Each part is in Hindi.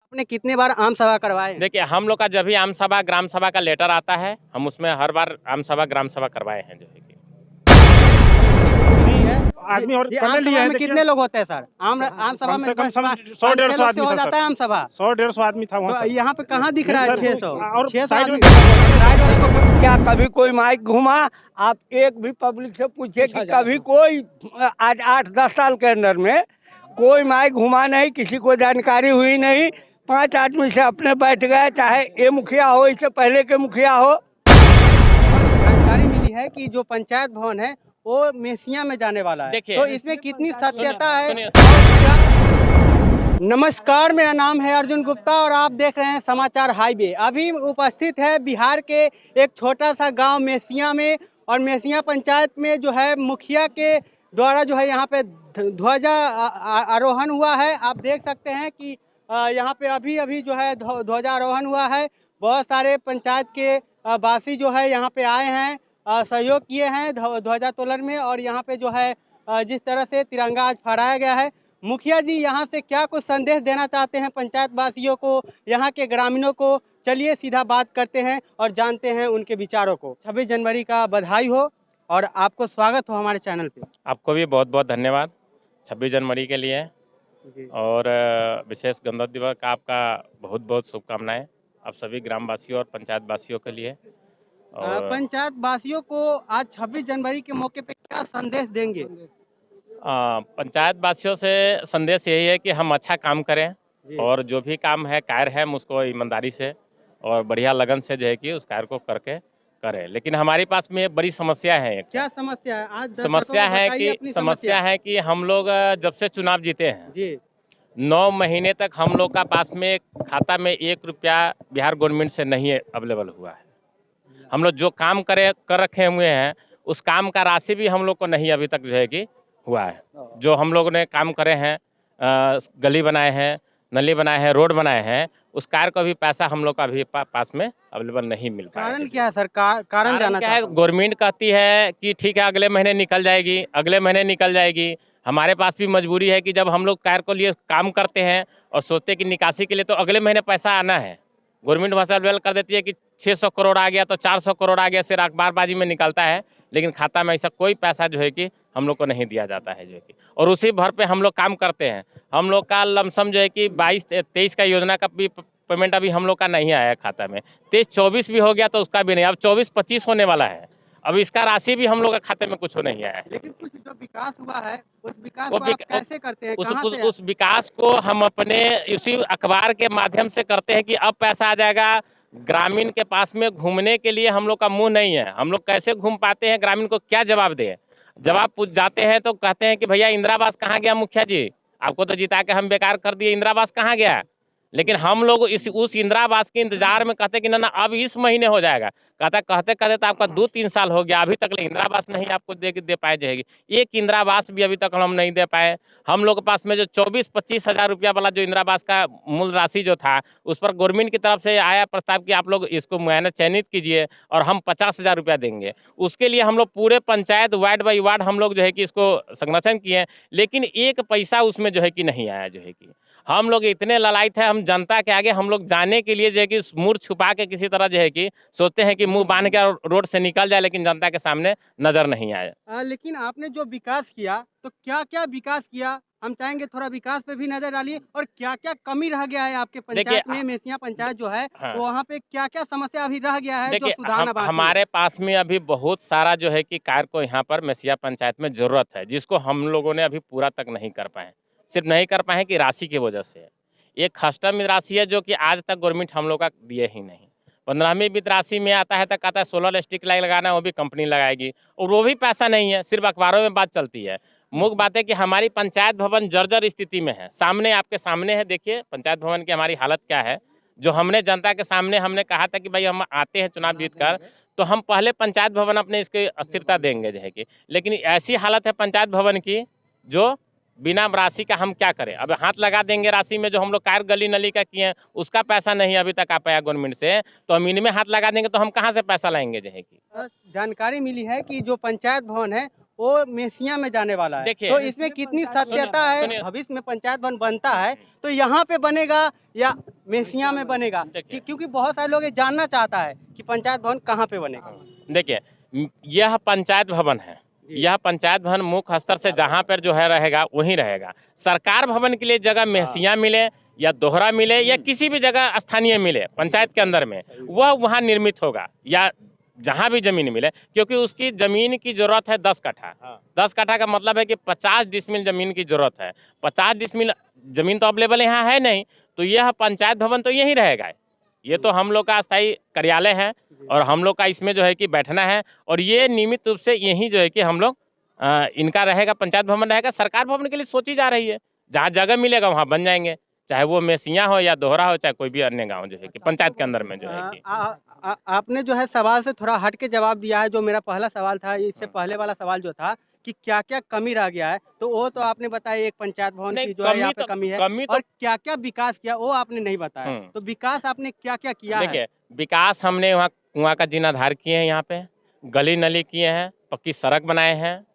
आपने कितने बार आम सभा करवाए हैं? देखिए, हम लोग का जब भी आम सभा ग्राम सभा का लेटर आता है, हम उसमें हर बार आम सभा ग्राम सभा करवाए हैं जो है कि। आदमी और ये करने आम लिए सभा है। में देखिए, कितने लोग होते हैं सर? आम सभा कम में से कम 5-6 100-150 लोग से आदमी हो था जाता है आम सर। सभा? 100-150 आदमी था वहाँ तो सर। यहाँ पे कहाँ दिख रहा है नहीं सर, 600? और 600 साइड आदमी में साइड वाले को क्या कभी कोई माइक घुमा? आप एक भी पब्लिक से पूछिए कि कभी कोई आज 8-10 साल के अंदर में कोई माइक घुमा नहीं, किसी को जानकारी हुई नहीं। 5 आदमी से अपने बैठ गए, चाहे ये मुखिया हो, इससे पहले के मुखिया हो। जानकारी मिली है कि जो पंचायत भवन है वो मेसिया में जाने वाला है, देखिए, तो इसमें कितनी सत्यता है? सुनिए। नमस्कार, मेरा नाम है अर्जुन गुप्ता और आप देख रहे हैं समाचार हाईवे। अभी उपस्थित है बिहार के एक छोटा सा गांव मेसिया में, और मेसिया पंचायत में जो है मुखिया के द्वारा जो है यहाँ पे ध्वजा आरोहण हुआ है। आप देख सकते हैं कि यहाँ पे अभी अभी जो है ध्वजारोहण हुआ है। बहुत सारे पंचायत के वासी जो है यहाँ पे आए हैं, सहयोग किए हैं ध्वजातोलन में, और यहाँ पे जो है जिस तरह से तिरंगा आज फहराया गया है। मुखिया जी यहाँ से क्या कुछ संदेश देना चाहते हैं पंचायत वासियों को, यहाँ के ग्रामीणों को? चलिए सीधा बात करते हैं और जानते हैं उनके विचारों को। 26 जनवरी का बधाई हो और आपको स्वागत हो हमारे चैनल पे। आपको भी बहुत बहुत धन्यवाद 26 जनवरी के लिए। जी। और विशेष गणतंत्र दिवस का आपका बहुत बहुत शुभकामनाएं आप सभी ग्रामवासियों और पंचायत वासियों के लिए। और पंचायत वासियों को आज 26 जनवरी के मौके पे क्या संदेश देंगे? पंचायत वासियों से संदेश यही है कि हम अच्छा काम करें, जी। और जो भी काम है कार्य है हम उसको ईमानदारी से और बढ़िया लगन से जो है कि उस कार्य को करके करें। लेकिन हमारे पास में एक बड़ी समस्या है। क्या समस्या है आज? समस्या दर्शकों को है बताइए कि अपनी समस्या। कि हम लोग जब से चुनाव जीते हैं जी। 9 महीने तक हम लोग का पास में खाता में 1 रुपया बिहार गवर्नमेंट से नहीं अवेलेबल हुआ है। हम लोग जो काम कर रखे हुए हैं उस काम का राशि भी हम लोग को नहीं अभी तक जो है कि हुआ है। जो हम लोगों ने काम करे हैं, गली बनाए हैं, नली बनाए हैं, रोड बनाए हैं, उस कार्य का भी पैसा हम लोग का अभी पास में अवेलेबल नहीं मिल पाया है। कारण क्या है सर? कारण जानना क्या है, चाहता हूँ। गवर्नमेंट कहती है कि ठीक है अगले महीने निकल जाएगी, अगले महीने निकल जाएगी। हमारे पास भी मजबूरी है कि जब हम लोग कार्य को लिए काम करते हैं और सोचते हैं कि निकासी के लिए तो अगले महीने पैसा आना है, गवर्नमेंट वहाँ से अवेलेबल कर देती है कि 600 करोड़ आ गया तो 400 करोड़ आ गया, सिर्फ अखबारबाजी में निकलता है, लेकिन खाता में ऐसा कोई पैसा जो है कि हम लोग को नहीं दिया जाता है जो है कि। और उसी भर पे हम लोग काम करते हैं। हम लोग का लमसम जो है कि 22-23 का योजना का भी पेमेंट अभी हम लोग का नहीं आया है खाता में। 23-24 भी हो गया तो उसका भी नहीं, अब 24-25 होने वाला है, अब इसका राशि भी हम लोग के खाते में कुछ नहीं आया है। लेकिन कुछ जो विकास हुआ है उस विकास वो को आप कैसे करते हैं? कहाँ से? उस विकास को हम अपने इसी अखबार के माध्यम से करते हैं कि अब पैसा आ जाएगा। ग्रामीण के पास में घूमने के लिए हम लोग का मुंह नहीं है, हम लोग कैसे घूम पाते हैं? ग्रामीण को क्या जवाब दें? जवाब पूछ जाते हैं तो कहते हैं कि भैया इंदिरा आवास कहाँ गया मुखिया जी, आपको तो जिता के हम बेकार कर दिए, इंदिरा आवास कहाँ गया? लेकिन हम लोग उस इंदिरा आवास के इंतजार में कहते कि ना अब इस महीने हो जाएगा। कहते कहते तो आपका 2-3 साल हो गया, अभी तक इंदिरा आवास नहीं आपको दे पाए जाएगी। एक इंदिरा आवास भी अभी तक हम नहीं दे पाए। हम लोग के पास में जो 24-25 हज़ार रुपया वाला जो इंदिरा आवास का मूल राशि जो था, उस पर गवर्नमेंट की तरफ से आया प्रस्ताव कि आप लोग इसको मुआयना चयनित कीजिए और हम 50,000 रुपया देंगे। उसके लिए हम लोग पूरे पंचायत वार्ड बाई वार्ड हम लोग जो है कि इसको संरक्षण किए, लेकिन एक पैसा उसमें जो है कि नहीं आया जो है कि। हम लोग इतने ललायत है, हम जनता के आगे हम लोग जाने के लिए जो है कि मुँह छुपा के किसी तरह जो है कि सोचते हैं कि मुंह बांध के रोड से निकल जाए, लेकिन जनता के सामने नजर नहीं आए। लेकिन आपने जो विकास किया तो क्या क्या विकास किया? हम चाहेंगे थोड़ा विकास पे भी नजर डालिए, और क्या क्या कमी रह गया है आपके पंचायत में? मेसिया पंचायत जो है हाँ। तो वहाँ पे क्या क्या समस्या अभी रह गया है जो देखिए, सुधारना बाकी है? हमारे पास में अभी बहुत सारा जो है कि कार्य को यहाँ पर मेसिया पंचायत में जरूरत है, जिसको हम लोगों ने अभी पूरा तक नहीं कर पाए। सिर्फ नहीं कर पाए कि राशि की वजह से। एक खस्टम राशि है जो कि आज तक गवर्नमेंट हम लोग का दिए ही नहीं। 15वीं वित्त राशि में आता है तो कहता है सोलर स्ट्रीट लाइट लगाना है, वो भी कंपनी लगाएगी, और वो भी पैसा नहीं है, सिर्फ अखबारों में बात चलती है। मुख्य बात है कि हमारी पंचायत भवन जर्जर स्थिति में है। सामने आपके सामने है, देखिए पंचायत भवन की हमारी हालत क्या है। जो हमने जनता के सामने हमने कहा था कि भाई हम आते हैं चुनाव जीतकर तो हम पहले पंचायत भवन अपने इसकी अस्थिरता देंगे जो है कि, लेकिन ऐसी हालत है पंचायत भवन की जो बिना राशि का हम क्या करें? अब हाथ लगा देंगे राशि में, जो हम लोग कार गली नली का किए हैं उसका पैसा नहीं अभी तक आ पाया गवर्नमेंट से, तो हम इनमें हाथ लगा देंगे तो हम कहाँ से पैसा लाएंगे जो है कि। जानकारी मिली है कि जो पंचायत भवन है वो मेसिया में जाने वाला है। देखिए, तो इसमें कितनी सत्यता है? सुनिए। भविष्य में पंचायत भवन बनता है तो यहाँ पे बनेगा या मेसिया में बनेगा? देखिए। क्योंकि बहुत सारे लोग ये जानना चाहता है कि पंचायत भवन कहाँ पे बनेगा। देखिए, यह पंचायत भवन है। यह पंचायत भवन मुख्य स्तर से जहाँ पर जो है रहेगा वहीं रहेगा। सरकार भवन के लिए जगह मेहसिया मिले या दोहरा मिले या किसी भी जगह स्थानीय मिले पंचायत के अंदर में, वह वहाँ निर्मित होगा या जहाँ भी जमीन मिले, क्योंकि उसकी जमीन की जरूरत है 10 कट्ठा। 10 कट्ठा का मतलब है कि 50 डिसमिल जमीन की जरूरत है। 50 डिसमिल जमीन तो अवेलेबल यहाँ है नहीं, तो यह पंचायत भवन तो यहीं रहेगा। ये तो हम लोग का अस्थायी कार्यालय है और हम लोग का इसमें जो है कि बैठना है, और ये नियमित रूप से यहीं जो है कि हम लोग इनका रहेगा, पंचायत भवन रहेगा। सरकार भवन के लिए सोची जा रही है, जहाँ जगह मिलेगा वहाँ बन जाएंगे, चाहे वो मेसिया हो या दोहरा हो, चाहे कोई भी अन्य गांव जो है कि पंचायत के अंदर में जो है कि आपने जो है सवाल से थोड़ा हट के जवाब दिया है। जो मेरा पहला सवाल था, इससे पहले वाला सवाल जो था कि क्या क्या कमी रह गया है, तो वो तो आपने बताया एक पंचायत भवन नहीं, की जो है यहाँ पे कमी कमी है, तो और क्या क्या विकास किया वो आपने नहीं बताया। तो विकास आपने क्या क्या किया है? देखिए, विकास हमने वहाँ कुआं का जीर्णोद्धार किए हैं, यहाँ पे गली नली किए हैं, पक्की सड़क बनाए हैं।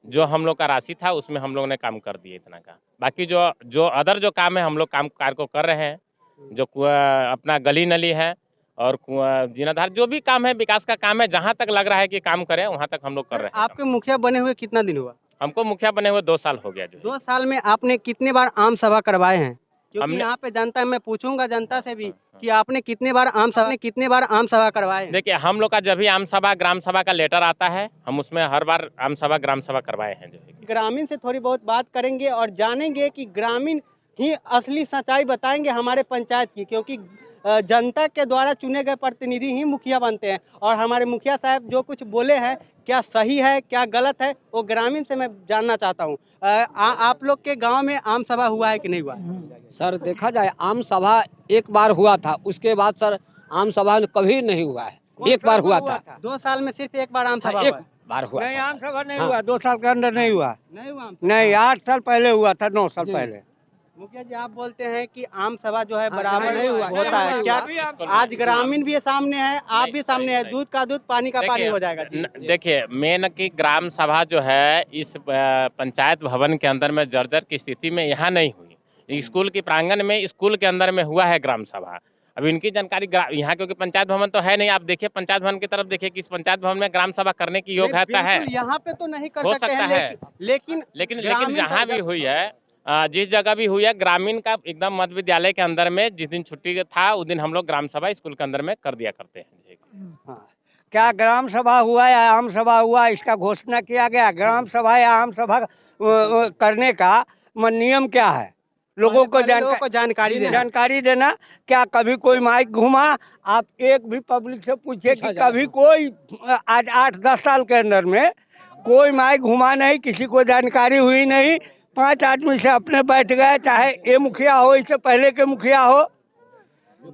जो हम लोग का राशि था उसमें हम लोग ने काम कर दिए इतना का। बाकी जो अदर जो काम है हम लोग काम कार्य को कर रहे हैं। जो अपना गली नली है और जीर्णोद्धार, जो भी काम है विकास का काम है, जहाँ तक लग रहा है कि काम करें वहाँ तक हम लोग कर रहे हैं। आपके मुखिया बने हुए कितना दिन हुआ? हमको मुखिया बने हुए 2 साल हो गया। जो 2 साल में आपने कितने बार आम सभा करवाए हैं? क्योंकि हमने- यहाँ पे जनता है, मैं पूछूंगा जनता से भी कि आपने कितने बार आम सभा करवाए हैं? देखिए, हम लोग का जब भी आम सभा ग्राम सभा का लेटर आता है, हम उसमें हर बार आम सभा ग्राम सभा करवाए हैं। जो है कि ग्रामीण से थोड़ी बहुत बात करेंगे और जानेंगे कि ग्रामीण ही असली सच्चाई बताएंगे हमारे पंचायत की, क्योंकि जनता के द्वारा चुने गए प्रतिनिधि ही मुखिया बनते हैं। और हमारे मुखिया साहब जो कुछ बोले हैं, क्या सही है क्या गलत है, वो ग्रामीण से मैं जानना चाहता हूँ। आप लोग के गांव में आम सभा हुआ है कि नहीं हुआ? सर देखा जाए आम सभा एक बार हुआ था, उसके बाद सर आम सभा कभी नहीं हुआ है। एक बार हुआ था 2 साल में सिर्फ एक बार आम सभा एक हुआ है? बार हुआ नहीं, था आम सभा नहीं हाँ। हुआ, 2 साल के अंदर नहीं हुआ। नहीं हुआ आम सभा? नहीं, 8 साल पहले हुआ था, 9 साल पहले। मुखिया जी, आप बोलते हैं कि आम सभा जो है हाँ, बराबर नहीं हुआ, होता है, नहीं क्या हुआ। आज ग्रामीण भी सामने है, आप भी सामने है, दूध का दूध पानी का पानी हो जाएगा जी। देखिए, मेन की ग्राम सभा जो है इस पंचायत भवन के अंदर में जर्जर की स्थिति में यहाँ नहीं हुई। स्कूल के प्रांगण में, स्कूल के अंदर में हुआ है ग्राम सभा। अब इनकी जानकारी यहाँ, क्योंकि पंचायत भवन तो है नहीं। आप देखिए पंचायत भवन की तरफ देखिए कि इस पंचायत भवन में ग्राम सभा करने की योग्यता है। बिल्कुल, यहाँ पे तो नहीं कर हो सकते सकता हैं, है। लेकिन ग्रामीण जहाँ भी हुई है, जिस जगह भी हुई है, ग्रामीण का एकदम मध्य विद्यालय के अंदर में जिस दिन छुट्टी था उस दिन हम लोग ग्राम सभा स्कूल के अंदर में कर दिया करते हैं। हाँ। क्या ग्राम सभा हुआ या आम सभा हुआ, इसका घोषणा किया गया? ग्राम सभा या आम सभा करने का नियम क्या है? लोगों को जानकारी देना। क्या कभी कोई माइक घुमा? आप एक भी पब्लिक से पूछिए कि कभी कोई आज 8-10 साल के अंदर में कोई माइक घुमा नहीं, किसी को जानकारी हुई नहीं। 5 आदमी से अपने बैठ गए, चाहे ये मुखिया हो, इससे पहले के मुखिया हो,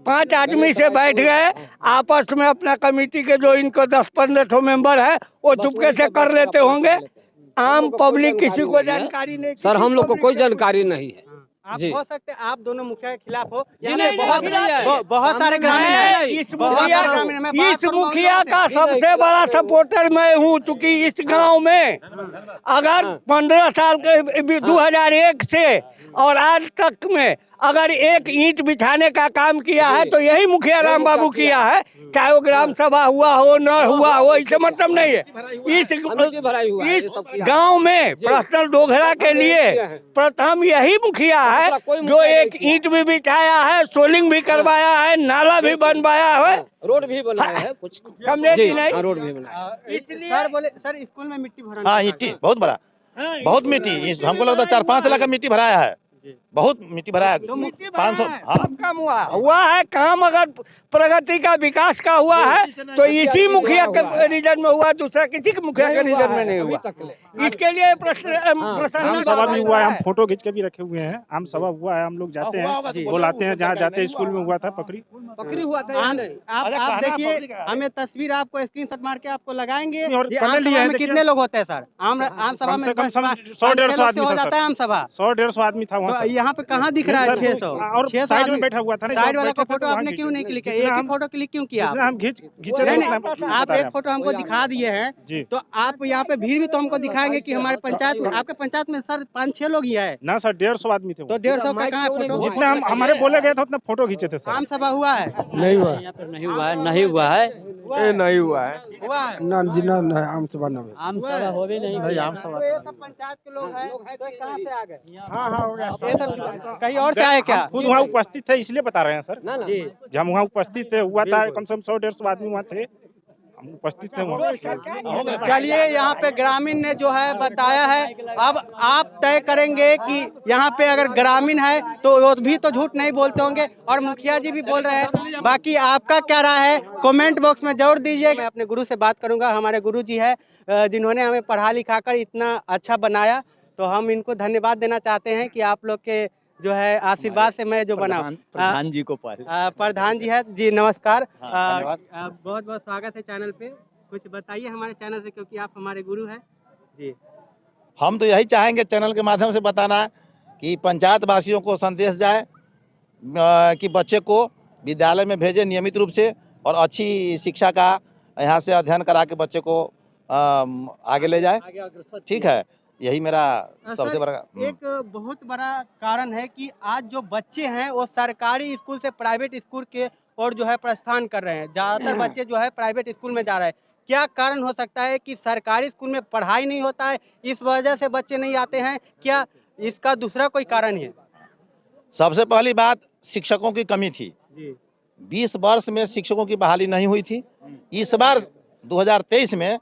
5 आदमी से बैठ गए आपस में। अपना कमेटी के जो इनको 10-15 ठो मेंबर है वो चुपके से कर लेते होंगे। आम पब्लिक किसी को जानकारी नहीं। सर हम लोग को कोई जानकारी नहीं है। आप जी। हो सकते हैं आप दोनों मुखिया के खिलाफ हो। जी यहाँ नहीं, पे बहुत नहीं है। बहुत सारे ग्रामीण हैं। इस बहुत मुखिया सारे ग्रामीण हैं। मैं बात इस करूंगा मुखिया उनसे। का सबसे बड़ा सपोर्टर मैं हूँ, चूंकि इस गांव में अगर 15 साल के 2001 से और आज तक में अगर एक ईंट बिछाने का काम किया है तो यही मुखिया राम बाबू किया है। चाहे वो ग्राम सभा हुआ हो न हुआ हो, इससे मतलब नहीं है। इस गांव में पर्सनल डोगरा के लिए प्रथम यही मुखिया है जो एक ईंट भी बिछाया है, सोलिंग भी करवाया है, नाला भी बनवाया है, रोड भी बनाया है कुछ, समझे कि नहीं? रोड भी बनाया। इसलिए सर बोले, सर स्कूल में मिट्टी भराना। हाँ, मिट्टी बहुत बड़ा, बहुत मिट्टी। हमको लगता है 4-5 लाख का मिट्टी भराया है, बहुत मिट्टी भराया है। तो मिट्टी 500 हाँ। सब काम हुआ है काम। अगर प्रगति का विकास का हुआ है तो इसी मुखिया के रीजन में हुआ, दूसरा किसी के मुखिया के रीजन में नहीं हुआ। इसके लिए प्रश्न आम सभा भी हुआ है, हम फोटो खींच के भी रखे हुए हैं। आम सभा हुआ है, हम लोग जाते हैं, बुलाते हैं, जहाँ जाते हैं। स्कूल में हुआ था पकड़ी, पकड़ी हुआ था या नहीं? आप अच्छा, आप कहना देखिए, पब्लिक है। हमें तस्वीर आपको स्क्रीनशॉट मार के आपको लगाएंगे। नहीं, और ये पहले आम लिए सभा हैं, में देखिए। कितने लोग होते हैं सर? आम सभा कम में से कम 100-150 5-6 लोग से आदमी हो था जाता सर। है आम सभा। 100-150 आदमी था वहाँ तो सर। यहाँ पे कहाँ दिख रहा है सर, 600? और 600 साइड में आदमी। बैठा हुआ था ना, साइड जब वाला का बैठे थे फोटो तो वहाँ आपने खींचे क्यों नहीं थे। क्लिक किया? जितना एक ही हम- फोटो क्लिक क्यों किया जितना आप? हम खींचे नहीं थे नहीं, उतना आप बता रहे एक फोटो हमको दिखा दिए हैं, जी। तो आप यहाँ पे भीड़ भी तो हमको दिखाएंगे कि हमारे पंचायत में, आपके पंचायत में सर 5-6 लोग ही है, ना सर, 150 आदमी थे तो वो। 150 का माइक कहाँ क्यों नहीं फोटो? घुमाए? जितना हम हमारे बोले गए थे उतना फोटो खींचे थे सर। आम सभा हुआ है? नहीं हुआ, यहाँ पर नहीं हुआ है, नहीं हुआ है, हुआ है? नहीं हुआ है, हुआ है? ना जिना ना आम सभा ना हुआ। आम हुआ सभा है? हो भी नहीं तो किया। ये सब पंचायत के लोग हैं, तो ये कहाँ से आ गए? हाँ हाँ, हो गया। ये सब कहीं और से आए क्या? हम खुद वहाँ उपस्थित थे इसलिए बता रहे हैं सर। ना ना जी, जब हम वहाँ उपस्थित थे, हुआ था कम से कम 100-150 आदमी वहाँ थे, हम उपस्थित थे वहाँ। चलिए, यहाँ पे ग्रामीण ने जो है बताया है। अब आप तय करेंगे कि यहाँ पे अगर ग्रामीण है तो वो भी तो झूठ नहीं बोलते होंगे, और मुखिया जी भी बोल रहे हैं। बाकी आपका क्या राय है कमेंट बॉक्स में जरूर दीजिए। मैं अपने गुरु से बात करूंगा। हमारे गुरु जी है जिन्होंने हमें पढ़ा लिखा कर इतना अच्छा बनाया, तो हम इनको धन्यवाद देना चाहते हैं कि आप लोग के जो है आशीर्वाद से मैं जो बना। प्रधान जी को पर प्रधान जी है जी, नमस्कार। धन्यवाद। बहुत बहुत स्वागत है चैनल पे। कुछ बताइए हमारे चैनल से, क्योंकि आप हमारे गुरु हैं जी। हम तो यही चाहेंगे चैनल के माध्यम से बताना कि पंचायत वासियों को संदेश जाए कि बच्चे को विद्यालय में भेजें नियमित रूप से, और अच्छी शिक्षा का यहाँ से अध्ययन करा के बच्चे को आगे ले जाए। ठीक है, यही मेरा सबसे सर, बड़ा एक बहुत बड़ा कारण है कि आज जो बच्चे हैं वो सरकारी स्कूल से प्राइवेट स्कूल के और जो है प्रस्थान कर रहे हैं। ज़्यादातर बच्चे जो है प्राइवेट स्कूल में जा रहे हैं। क्या कारण हो सकता है कि सरकारी स्कूल में पढ़ाई नहीं होता है, इस वजह से बच्चे नहीं आते हैं? क्या इसका दूसरा कोई कारण है? सबसे पहली बात, शिक्षकों की कमी थी। जी 20 वर्ष में शिक्षकों की बहाली नहीं हुई थी। इस बार 2023 में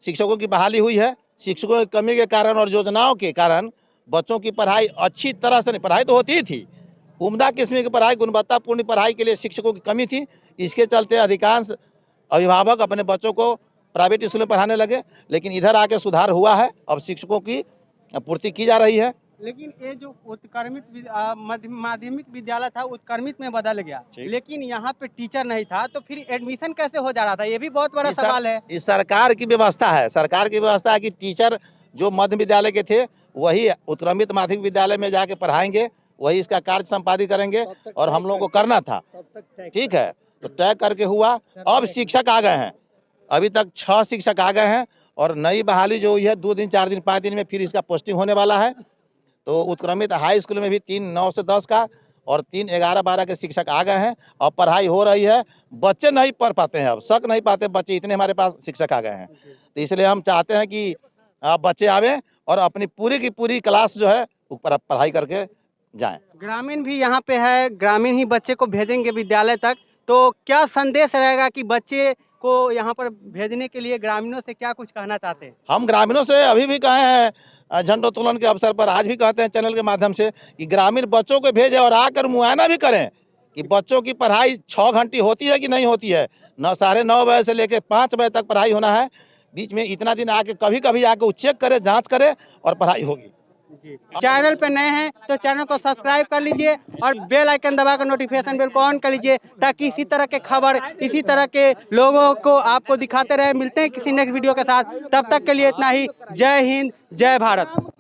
शिक्षकों की बहाली हुई है। शिक्षकों की कमी के कारण और योजनाओं के कारण बच्चों की पढ़ाई अच्छी तरह से नहीं, पढ़ाई तो होती ही थी, उम्दा किस्म की पढ़ाई, गुणवत्तापूर्ण पढ़ाई के लिए शिक्षकों की कमी थी। इसके चलते अधिकांश अभिभावक अपने बच्चों को प्राइवेट स्कूल में पढ़ाने लगे, लेकिन इधर आके सुधार हुआ है। अब शिक्षकों की पूर्ति की जा रही है। लेकिन ये जो उत्क्रमित माध्यमिक विद्यालय था उत्क्रमित में बदल गया, ठीक। लेकिन यहाँ पे टीचर नहीं था, तो फिर एडमिशन कैसे हो जा रहा था? ये भी बहुत बड़ा इस सर- सवाल है। इस सरकार की व्यवस्था है। सरकार की व्यवस्था है कि टीचर जो मध्य विद्यालय के थे वही उत्क्रमित माध्यमिक विद्यालय में जाके पढ़ाएंगे, वही इसका कार्य संपादित करेंगे, और हम लोगों को करना था। ठीक है, तो तय करके हुआ। अब शिक्षक आ गए हैं, अभी तक 6 शिक्षक आ गए हैं, और नई बहाली जो हुई है 2 दिन 4 दिन 5 दिन में फिर इसका पोस्टिंग होने वाला है। तो उत्क्रमित हाई स्कूल में भी 3 9 से 10 का और 3 11 12 के शिक्षक आ गए हैं, और पढ़ाई हो रही है। बच्चे नहीं पढ़ पाते हैं, अब सक नहीं पाते बच्चे, इतने हमारे पास शिक्षक आ गए हैं। तो इसलिए हम चाहते हैं कि बच्चे आवें और अपनी पूरी की पूरी क्लास जो है ऊपर पढ़ाई करके जाएं। ग्रामीण भी यहाँ पे है, ग्रामीण ही बच्चे को भेजेंगे विद्यालय तक, तो क्या संदेश रहेगा कि बच्चे को यहाँ पर भेजने के लिए ग्रामीणों से क्या कुछ कहना चाहते हैं? हम ग्रामीणों से अभी भी कहे हैं, झंडोत्तोलन के अवसर पर आज भी कहते हैं चैनल के माध्यम से कि ग्रामीण बच्चों को भेजें और आकर मुआयना भी करें कि बच्चों की पढ़ाई 6 घंटे होती है कि नहीं होती है। 9 बजे से लेकर 5 बजे तक पढ़ाई होना है। बीच में इतना दिन आके कभी कभी आके वो चेक करे, जांच करे, और पढ़ाई होगी। चैनल पे नए हैं तो चैनल को सब्सक्राइब कर लीजिए और बेल आइकन दबाकर नोटिफिकेशन बेल को ऑन कर लीजिए, ताकि इसी तरह के खबर, इसी तरह के लोगों को आपको दिखाते रहे। मिलते हैं किसी नेक्स्ट वीडियो के साथ, तब तक के लिए इतना ही। जय हिंद, जय भारत।